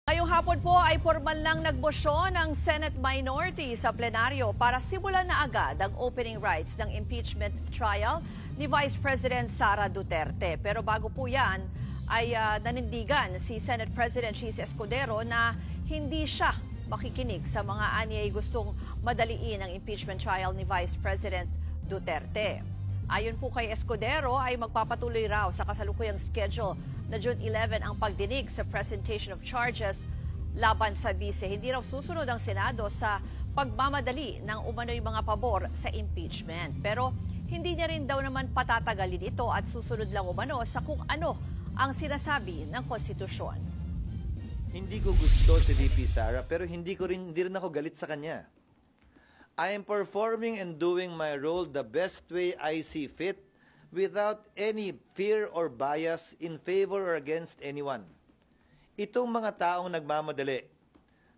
Ngayong hapon po ay formal lang nagbosyon ng Senate minority sa plenaryo para simulan na agad ang opening rights ng impeachment trial ni Vice President Sara Duterte. Pero bago po yan ay nanindigan si Senate President Chis Escudero na hindi siya makikinig sa mga anyay gustong madaliin ang impeachment trial ni Vice President Duterte. Ayon po kay Escudero ay magpapatuloy raw sa kasalukuyang schedule na June 11 ang pagdinig sa presentation of charges laban sa bise. Hindi raw susunod ang Senado sa pagmamadali ng umano'y mga pabor sa impeachment. Pero hindi niya rin daw naman patatagalin ito at susunod lang umano sa kung ano ang sinasabi ng konstitusyon. Hindi ko gusto si VP Sara pero hindi rin ako galit sa kanya. I am performing and doing my role the best way I see fit without any fear or bias in favor or against anyone. Itong mga taong nagmamadali,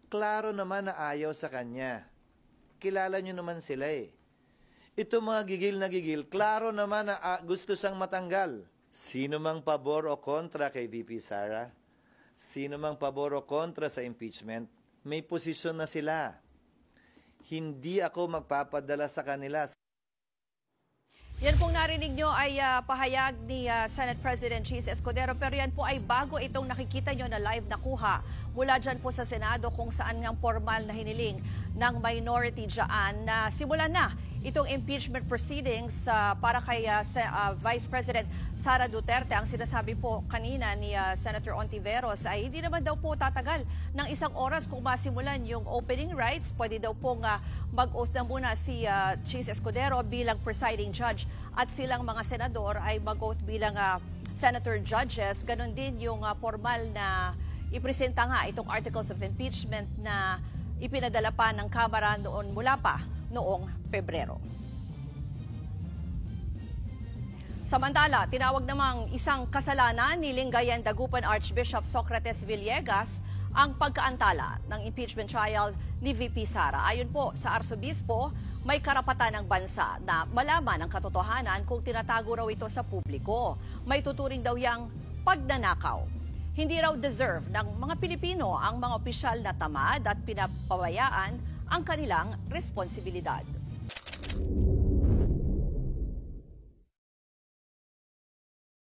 klaro naman na ayaw sa kanya. Kilala nyo naman sila eh. Itong mga gigil na gigil, klaro naman na gusto siyang matanggal. Sino mang pabor o kontra kay VP Sara, sino mang pabor o kontra sa impeachment, may posisyon na sila. Hindi ako magpapadala sa kanila. Yan pong narinig nyo ay pahayag ni Senate President Chis Escudero, pero yan po ay bago itong nakikita nyo na live na kuha mula dyan po sa Senado kung saan ngang formal na hiniling ng minority dyan na simulan na itong impeachment proceedings para kay Vice President Sara Duterte. Ang sinasabi po kanina ni Senator Ontiveros ay hindi naman daw po tatagal ng isang oras kung masimulan yung opening rights. Pwede daw pong mag-oath na muna si Chis Escudero bilang presiding judge at silang mga senador ay mag-oath bilang senator judges. Ganon din yung formal na ipresenta nga itong articles of impeachment na ipinadala pa ng Kamara mula pa noong Pebrero. Samantala, tinawag namang isang kasalanan ni Lingayen Dagupan Archbishop Socrates Villegas ang pagkaantala ng impeachment trial ni VP Sara. Ayon po sa Arsobispo, may karapatan ng bansa na malaman ang katotohanan kung tinatago raw ito sa publiko. May tuturing daw yang pagnanakaw. Hindi raw deserve ng mga Pilipino ang mga opisyal na tamad at pinapabayaan ang kanilang responsibilidad.